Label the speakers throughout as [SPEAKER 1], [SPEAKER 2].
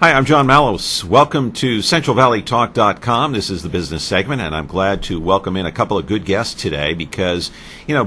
[SPEAKER 1] Hi, I'm John Mallos. Welcome to CentralValleyTalk.com. This is the business segment, and I'm glad to welcome in a couple of good guests today because,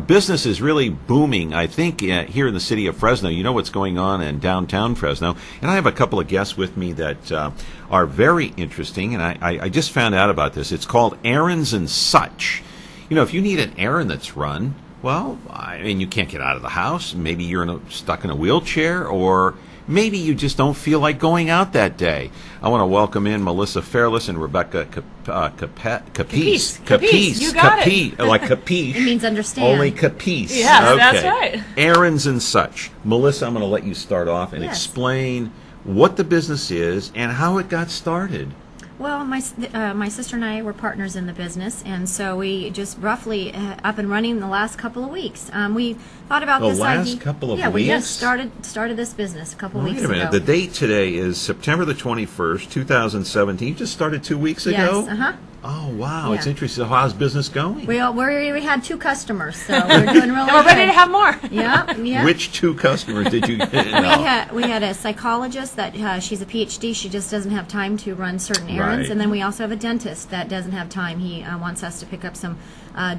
[SPEAKER 1] business is really booming, I think, here in the city of Fresno. You know what's going on in downtown Fresno. And I have a couple of guests with me that are very interesting, and I just found out about this. It's called Errands and Such. If you need an errand that's run, well, you can't get out of the house. Maybe you're stuck in a wheelchair, or maybe you just don't feel like going out that day. I want to welcome in Melissa Fairless and Rebecca CaPece.
[SPEAKER 2] CaPece. You got it.
[SPEAKER 1] Like CaPece.
[SPEAKER 3] It means understand.
[SPEAKER 1] Only CaPece.
[SPEAKER 2] Yes,
[SPEAKER 1] okay.
[SPEAKER 2] That's right.
[SPEAKER 1] Errands and Such. Melissa, I'm going to let you start off and explain what the business is and how it got started.
[SPEAKER 3] Well, my sister and I were partners in the business, and so we just roughly up and running the last couple of weeks. We thought about this idea.
[SPEAKER 1] The last couple of weeks?
[SPEAKER 3] Yeah, we just started this business a couple weeks ago.
[SPEAKER 1] Wait a minute. The date today is September the 21st, 2017. You just started 2 weeks ago?
[SPEAKER 3] Yes, uh-huh.
[SPEAKER 1] Oh, wow.
[SPEAKER 3] Yeah.
[SPEAKER 1] It's interesting. So how's business going?
[SPEAKER 3] We had 2 customers, so we're doing really
[SPEAKER 2] And we're ready to have more.
[SPEAKER 3] Yeah.
[SPEAKER 1] Which 2 customers did you get?
[SPEAKER 3] We had a psychologist that she's a PhD. She just doesn't have time to run certain errands.
[SPEAKER 1] Right.
[SPEAKER 3] And then we also have a dentist that doesn't have time. He wants us to pick up some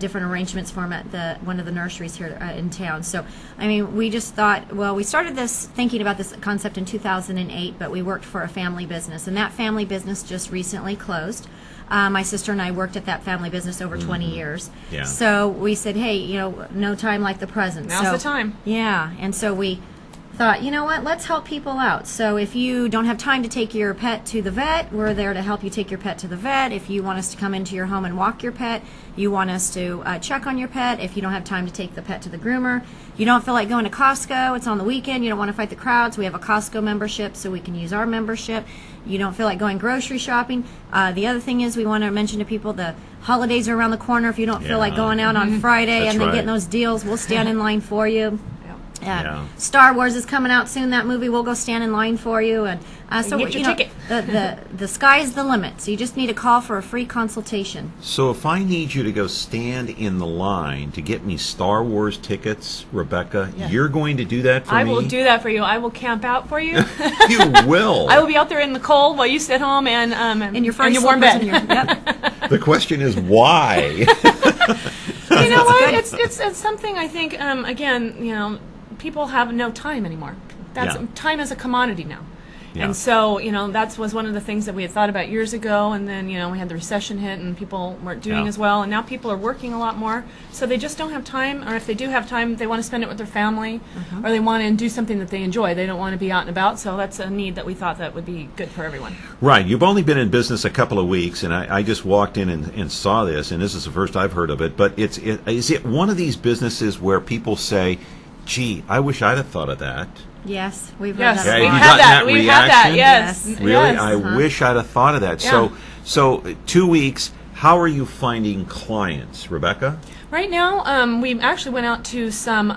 [SPEAKER 3] different arrangements for him at one of the nurseries here in town. So, we just thought, well, we started thinking about this concept in 2008, but we worked for a family business. And that family business just recently closed. My sister and I worked at that family business over 20 years.
[SPEAKER 1] Yeah.
[SPEAKER 3] So we said, hey, no time like the present.
[SPEAKER 2] Now's the time.
[SPEAKER 3] Yeah, and so we thought, let's help people out. So if you don't have time to take your pet to the vet, we're there to help you take your pet to the vet. If you want us to come into your home and walk your pet, you want us to check on your pet. If you don't have time to take the pet to the groomer, you don't feel like going to Costco, it's on the weekend, you don't want to fight the crowds, we have a Costco membership, so we can use our membership. You don't feel like going grocery shopping. The other thing is we want to mention to people the holidays are around the corner. If you don't feel like going out on Friday
[SPEAKER 1] That's
[SPEAKER 3] and then
[SPEAKER 1] right.
[SPEAKER 3] getting those deals, we'll stand in line for you.
[SPEAKER 1] Yeah.
[SPEAKER 3] Star Wars is coming out soon. That movie, we'll go stand in line for you, and so
[SPEAKER 2] get your ticket.
[SPEAKER 3] the sky's the limit. So you just need a call for a free consultation.
[SPEAKER 1] So if I need you to go stand in the line to get me Star Wars tickets, Rebecca, you're going to do that for me?
[SPEAKER 2] I will do that for you. I will camp out for you.
[SPEAKER 1] You will.
[SPEAKER 2] I will be out there in the cold while you sit home and
[SPEAKER 3] In your
[SPEAKER 2] and your warm bed.
[SPEAKER 1] The question is why?
[SPEAKER 2] You know what? It's something I think. Again, people have no time anymore. Time is a commodity now.
[SPEAKER 1] Yeah.
[SPEAKER 2] And so, that was one of the things that we had thought about years ago, and then, we had the recession hit and people weren't doing as well, and now people are working a lot more, so they just don't have time, or if they do have time, they want to spend it with their family, or they want to do something that they enjoy. They don't want to be out and about, so that's a need that we thought that would be good for everyone.
[SPEAKER 1] Right. You've only been in business a couple of weeks, and I just walked in and saw this, and this is the first I've heard of it, but is it one of these businesses where people say, gee, I wish I'd have thought of that?
[SPEAKER 3] Yes, we've
[SPEAKER 2] Yes,
[SPEAKER 3] heard that.
[SPEAKER 2] we've
[SPEAKER 1] you
[SPEAKER 2] had
[SPEAKER 1] gotten
[SPEAKER 2] that.
[SPEAKER 1] that
[SPEAKER 2] We've had that. Yes.
[SPEAKER 3] Yes.
[SPEAKER 1] Really?
[SPEAKER 2] Yes.
[SPEAKER 1] I wish I'd have thought of that.
[SPEAKER 2] Yeah.
[SPEAKER 1] So 2 weeks, how are you finding clients, Rebecca?
[SPEAKER 2] Right now, we actually went out to some,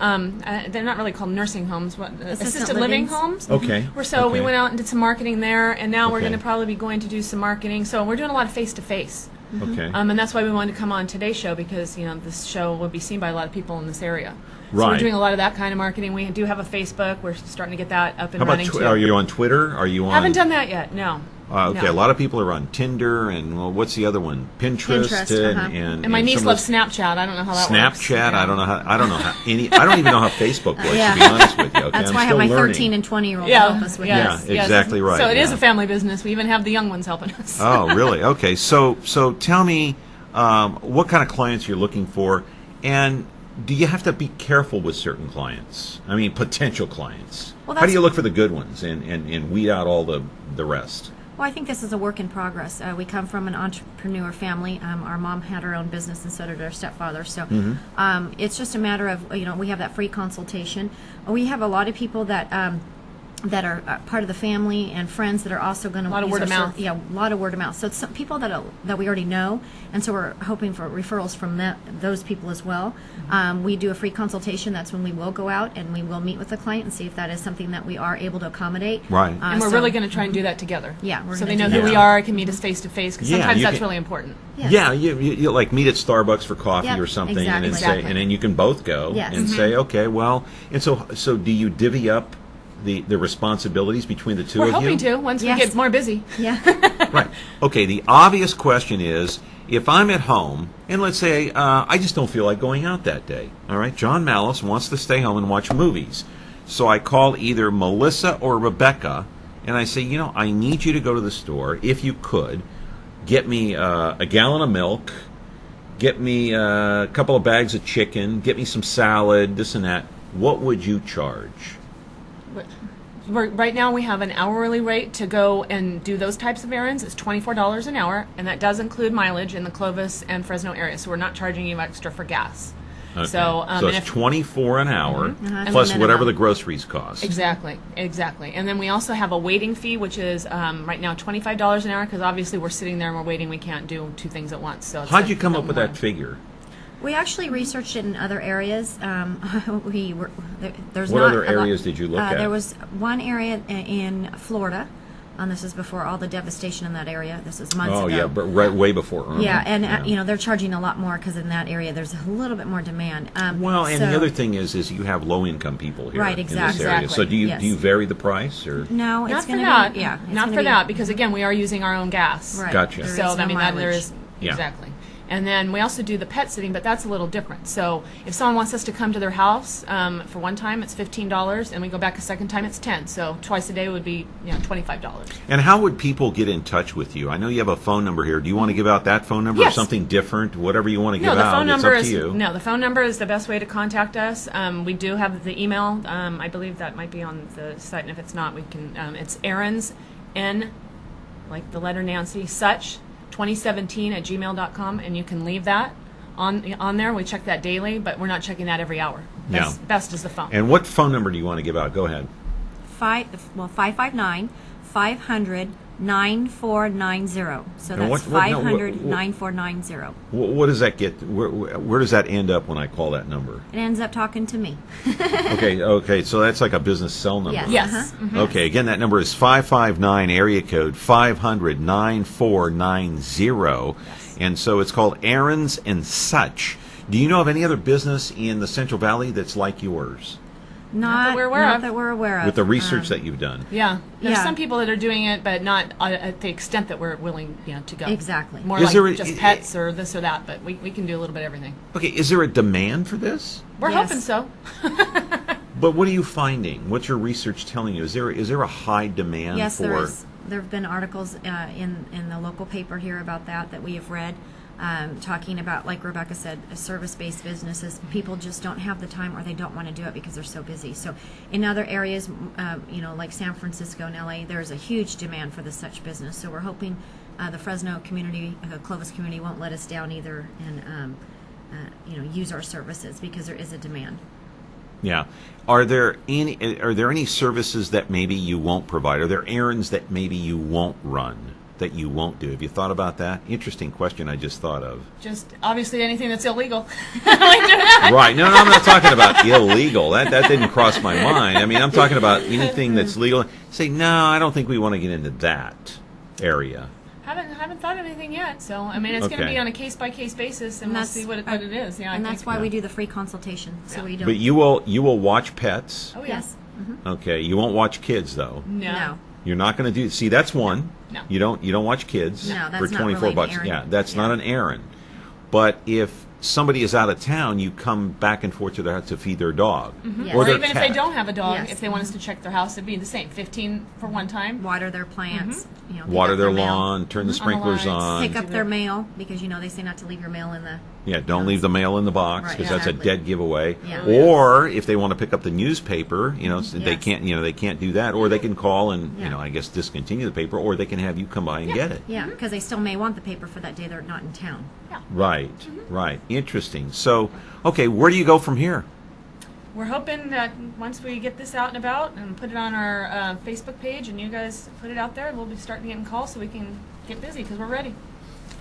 [SPEAKER 2] they're not really called nursing homes, but assisted living
[SPEAKER 3] livings.
[SPEAKER 2] homes.
[SPEAKER 1] Okay.
[SPEAKER 2] So we
[SPEAKER 1] Okay.
[SPEAKER 2] went out and did some marketing there, and now we're
[SPEAKER 1] Okay.
[SPEAKER 2] going to probably be going to do some marketing. So we're doing a lot of face-to-face.
[SPEAKER 1] Okay.
[SPEAKER 2] And that's why we wanted to come on today's show, because, this show will be seen by a lot of people in this area. So
[SPEAKER 1] Right.
[SPEAKER 2] we're doing a lot of that kind of marketing. We do have a Facebook. We're starting to get that up and
[SPEAKER 1] How
[SPEAKER 2] running,
[SPEAKER 1] about
[SPEAKER 2] too.
[SPEAKER 1] are you on Twitter? Are you on?
[SPEAKER 2] Haven't done that yet, no.
[SPEAKER 1] Okay,
[SPEAKER 2] No.
[SPEAKER 1] a lot of people are on Tinder, and what's the other one? Pinterest,
[SPEAKER 3] Pinterest,
[SPEAKER 1] and
[SPEAKER 2] And my niece
[SPEAKER 1] some of
[SPEAKER 2] loves
[SPEAKER 1] the-
[SPEAKER 2] Snapchat. I don't know how that works.
[SPEAKER 1] Snapchat.
[SPEAKER 2] Yeah.
[SPEAKER 1] I don't know how. I don't even know how Facebook works.
[SPEAKER 3] Yeah.
[SPEAKER 1] To be honest with you, okay?
[SPEAKER 3] That's
[SPEAKER 1] I'm
[SPEAKER 3] why I have
[SPEAKER 1] still
[SPEAKER 3] my
[SPEAKER 1] learning.
[SPEAKER 3] 13 and 20-year-old
[SPEAKER 2] Yeah,
[SPEAKER 3] help us with
[SPEAKER 2] yes,
[SPEAKER 3] this.
[SPEAKER 1] Yeah, exactly right,
[SPEAKER 2] So it is
[SPEAKER 1] yeah.
[SPEAKER 2] a family business. We even have the young ones helping us.
[SPEAKER 1] Oh, really? Okay. So tell me what kind of clients you're looking for, and do you have to be careful with certain clients? Potential clients.
[SPEAKER 3] Well,
[SPEAKER 1] How do
[SPEAKER 3] that's-
[SPEAKER 1] you look for the good ones and weed out all the rest?
[SPEAKER 3] Well, I think this is a work in progress. We come from an entrepreneur family. Our mom had her own business, and so did her stepfather. So it's just a matter of, we have that free consultation. We have a lot of people that are part of the family and friends that are also going to
[SPEAKER 2] A lot of word of mouth.
[SPEAKER 3] Yeah, a lot of word of mouth. So it's some people that we already know, and so we're hoping for referrals from those people as well. We do a free consultation. That's when we will go out and we will meet with the client and see if that is something that we are able to accommodate.
[SPEAKER 1] Right.
[SPEAKER 2] And we're
[SPEAKER 3] so-
[SPEAKER 2] really going to try and do that together.
[SPEAKER 3] Yeah, we're
[SPEAKER 2] so
[SPEAKER 3] gonna
[SPEAKER 2] they know
[SPEAKER 3] do
[SPEAKER 2] who
[SPEAKER 1] that.
[SPEAKER 2] we are, can meet us face to face, because
[SPEAKER 1] Yeah,
[SPEAKER 2] sometimes
[SPEAKER 1] you
[SPEAKER 2] that's
[SPEAKER 1] can-
[SPEAKER 2] really important.
[SPEAKER 3] Yes.
[SPEAKER 1] Yeah, you like meet at Starbucks for coffee
[SPEAKER 3] Yep,
[SPEAKER 1] or something, and then
[SPEAKER 3] exactly.
[SPEAKER 1] say, and then you can both go
[SPEAKER 3] Yes.
[SPEAKER 1] and say, okay, well, and so do you divvy up the responsibilities between the two
[SPEAKER 2] We're
[SPEAKER 1] of you?
[SPEAKER 2] hoping to once
[SPEAKER 3] Yes.
[SPEAKER 2] we get more busy.
[SPEAKER 3] Yeah.
[SPEAKER 1] Right. Okay, the obvious question is, if I'm at home, and let's say I just don't feel like going out that day, all right? John Malice wants to stay home and watch movies. So I call either Melissa or Rebecca, and I say, I need you to go to the store, if you could, get me a gallon of milk, get me a couple of bags of chicken, get me some salad, this and that. What would you charge?
[SPEAKER 2] Right now we have an hourly rate to go and do those types of errands. It's $24 an hour, and that does include mileage in the Clovis and Fresno area. So we're not charging you extra for gas.
[SPEAKER 1] Okay.
[SPEAKER 2] So,
[SPEAKER 1] So
[SPEAKER 2] and
[SPEAKER 1] it's
[SPEAKER 2] if-
[SPEAKER 1] $24 an hour,
[SPEAKER 3] That's
[SPEAKER 1] plus
[SPEAKER 3] the
[SPEAKER 1] whatever
[SPEAKER 3] minimum.
[SPEAKER 1] the groceries cost.
[SPEAKER 2] Exactly. And then we also have a waiting fee, which is right now $25 an hour, because obviously we're sitting there and we're waiting. We can't do two things at once. So it's
[SPEAKER 1] How'd you come
[SPEAKER 2] a
[SPEAKER 1] up with
[SPEAKER 2] more.
[SPEAKER 1] that figure?
[SPEAKER 3] We actually researched it in other areas. There's
[SPEAKER 1] What
[SPEAKER 3] not
[SPEAKER 1] other
[SPEAKER 3] a lot-
[SPEAKER 1] areas did you look at?
[SPEAKER 3] There was one area in Florida, and this is before all the devastation in that area. This is months
[SPEAKER 1] Oh,
[SPEAKER 3] ago.
[SPEAKER 1] yeah, but right, way before. Irma.
[SPEAKER 3] Yeah, and they're charging a lot more because in that area there's a little bit more demand.
[SPEAKER 1] Well, and
[SPEAKER 3] so-
[SPEAKER 1] the other thing is you have low-income people here
[SPEAKER 3] Right,
[SPEAKER 1] in this
[SPEAKER 3] exactly.
[SPEAKER 1] area. So do you
[SPEAKER 3] Yes.
[SPEAKER 1] do you vary the price or?
[SPEAKER 3] No,
[SPEAKER 2] Not
[SPEAKER 3] it's
[SPEAKER 2] for
[SPEAKER 3] going to
[SPEAKER 2] that.
[SPEAKER 3] be it's
[SPEAKER 2] Not
[SPEAKER 3] gonna
[SPEAKER 2] for
[SPEAKER 3] be-
[SPEAKER 2] that, because again, we are using our own gas.
[SPEAKER 3] Right.
[SPEAKER 1] Gotcha.
[SPEAKER 3] There
[SPEAKER 2] So
[SPEAKER 3] is no
[SPEAKER 2] I mean, that there
[SPEAKER 3] mileage.
[SPEAKER 2] is
[SPEAKER 1] Yeah.
[SPEAKER 2] exactly. And then we also do the pet sitting, but that's a little different. So if someone wants us to come to their house for one time, it's $15, and we go back a second time, it's $10. So twice a day would be $25.
[SPEAKER 1] And how would people get in touch with you? I know you have a phone number here. Do you want to give out that phone number or
[SPEAKER 2] Yes.
[SPEAKER 1] something different? Whatever you want to give
[SPEAKER 2] No, the
[SPEAKER 1] out,
[SPEAKER 2] phone
[SPEAKER 1] it's
[SPEAKER 2] number
[SPEAKER 1] up
[SPEAKER 2] is
[SPEAKER 1] to you.
[SPEAKER 2] no. The phone number is the best way to contact us. We do have the email. I believe that might be on the site, and if it's not, we can. It's Errands, like the letter Nancy, such 2017@gmail.com, and you can leave that on there. We check that daily, but we're not checking that every hour.
[SPEAKER 1] Yeah.
[SPEAKER 2] Best is the phone.
[SPEAKER 1] And what phone number do you want to give out? Go ahead.
[SPEAKER 3] 559-500-9490. So
[SPEAKER 1] And
[SPEAKER 3] that's
[SPEAKER 1] what- no,
[SPEAKER 3] 500-9490.
[SPEAKER 1] What does that get? Where does that end up when I call that number?
[SPEAKER 3] It ends up talking to me.
[SPEAKER 1] Okay, so that's like a business cell number.
[SPEAKER 3] Yes.
[SPEAKER 2] Yes.
[SPEAKER 3] Uh-huh.
[SPEAKER 2] Mhm.
[SPEAKER 1] Okay, again, that number is 559 area code 500-9490. And so it's called Errands and Such. Do you know of any other business in the Central Valley that's like yours
[SPEAKER 2] Not that we're aware
[SPEAKER 3] not
[SPEAKER 2] of.
[SPEAKER 3] that we're aware of.
[SPEAKER 1] with the research that you've done?
[SPEAKER 2] Yeah, there's
[SPEAKER 3] Yeah.
[SPEAKER 2] some people that are doing it, but not at the extent that we're willing, to go.
[SPEAKER 3] Exactly.
[SPEAKER 2] More
[SPEAKER 1] Is
[SPEAKER 2] like
[SPEAKER 1] there
[SPEAKER 2] just pets or this or that, but we can do a little bit of everything.
[SPEAKER 1] Okay, is there a demand for this?
[SPEAKER 2] We're
[SPEAKER 3] Yes.
[SPEAKER 2] hoping so.
[SPEAKER 1] But what are you finding? What's your research telling you? Is there a high demand
[SPEAKER 3] Yes,
[SPEAKER 1] for?
[SPEAKER 3] there is. There have been articles in the local paper here about that we have read, talking about, like Rebecca said, service-based businesses. People just don't have the time, or they don't want to do it because they're so busy. So, in other areas, like San Francisco and LA, there's a huge demand for such business. So we're hoping the Fresno community, Clovis community, won't let us down either, and use our services because there is a demand.
[SPEAKER 1] Yeah. Are there any services that maybe you won't provide? Are there errands that maybe you won't run, that you won't do? Have you thought about that? Interesting question I just thought of.
[SPEAKER 2] Just obviously anything that's illegal. We do that.
[SPEAKER 1] Right. No, I'm not talking about illegal. That didn't cross my mind. I mean, I'm talking about anything that's legal. Say, no, I don't think we want to get into that area.
[SPEAKER 2] Haven't thought of anything yet. So I mean, it's going to
[SPEAKER 1] Okay.
[SPEAKER 2] be on a case by case basis, and we'll see what it is. Yeah, I
[SPEAKER 3] And
[SPEAKER 2] think-
[SPEAKER 3] that's why we do the free consultation, so we don't.
[SPEAKER 1] But you will watch pets.
[SPEAKER 2] Oh yeah.
[SPEAKER 3] Yes.
[SPEAKER 1] Okay. You won't watch kids though.
[SPEAKER 2] No.
[SPEAKER 1] You're not going to do. See, that's one.
[SPEAKER 2] No.
[SPEAKER 1] You don't watch kids
[SPEAKER 3] No, that's
[SPEAKER 1] for
[SPEAKER 3] not
[SPEAKER 1] 24
[SPEAKER 3] really an
[SPEAKER 1] bucks.
[SPEAKER 3] errand.
[SPEAKER 1] Yeah, that's
[SPEAKER 3] Yeah.
[SPEAKER 1] not an errand. But if somebody is out of town, you come back and forth to their house to feed their dog
[SPEAKER 3] Yes.
[SPEAKER 2] Or
[SPEAKER 1] their
[SPEAKER 2] even if
[SPEAKER 1] cat.
[SPEAKER 2] they don't have a dog,
[SPEAKER 3] Yes.
[SPEAKER 2] if they want us to check their house, it'd be the same. 15 for one time.
[SPEAKER 3] Water their plants. Pick
[SPEAKER 1] Water
[SPEAKER 3] up
[SPEAKER 1] their
[SPEAKER 3] mail.
[SPEAKER 1] lawn, turn the sprinklers
[SPEAKER 2] lights.
[SPEAKER 1] on.
[SPEAKER 3] Pick up their mail because they say not to leave your mail in the.
[SPEAKER 1] Yeah, don't leave the mail in the box
[SPEAKER 3] Right,
[SPEAKER 1] because that's a
[SPEAKER 3] exactly.
[SPEAKER 1] dead giveaway.
[SPEAKER 3] Yeah.
[SPEAKER 1] Or if they want to pick up the newspaper, so they
[SPEAKER 3] Yes.
[SPEAKER 1] can't, they can't do that. Or they can call and,
[SPEAKER 3] Yeah.
[SPEAKER 1] I guess discontinue the paper. Or they can have you come by and get it.
[SPEAKER 3] Yeah, because they still may want the paper for that day they're not in town.
[SPEAKER 2] Yeah.
[SPEAKER 1] Right, right. Interesting. So, okay, where do you go from here?
[SPEAKER 2] We're hoping that once we get this out and about and put it on our Facebook page, and you guys put it out there, we'll be starting getting calls so we can get busy because we're ready.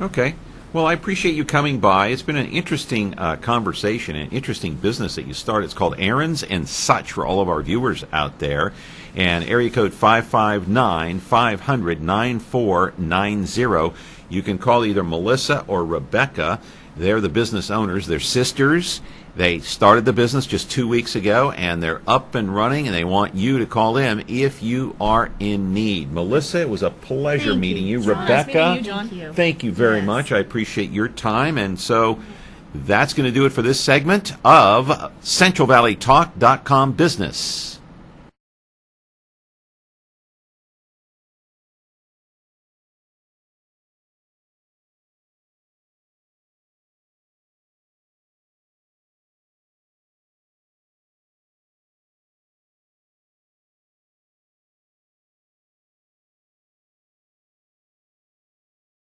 [SPEAKER 1] Okay. Well, I appreciate you coming by. It's been an interesting conversation, an interesting business that you started. It's called Errands and Such for all of our viewers out there. and area code 559-500-9490. You can call either Melissa or Rebecca. They're the business owners. They're sisters. They started the business just 2 weeks ago, and they're up and running, and they want you to call them if you are in need. Melissa, it was a pleasure
[SPEAKER 3] Thank
[SPEAKER 1] meeting you.
[SPEAKER 3] you, John.
[SPEAKER 1] Rebecca,
[SPEAKER 2] Nice meeting you, John.
[SPEAKER 3] Thank you.
[SPEAKER 1] thank you very
[SPEAKER 3] Yes.
[SPEAKER 1] much. I appreciate your time. And so that's going to do it for this segment of CentralValleyTalk.com Business.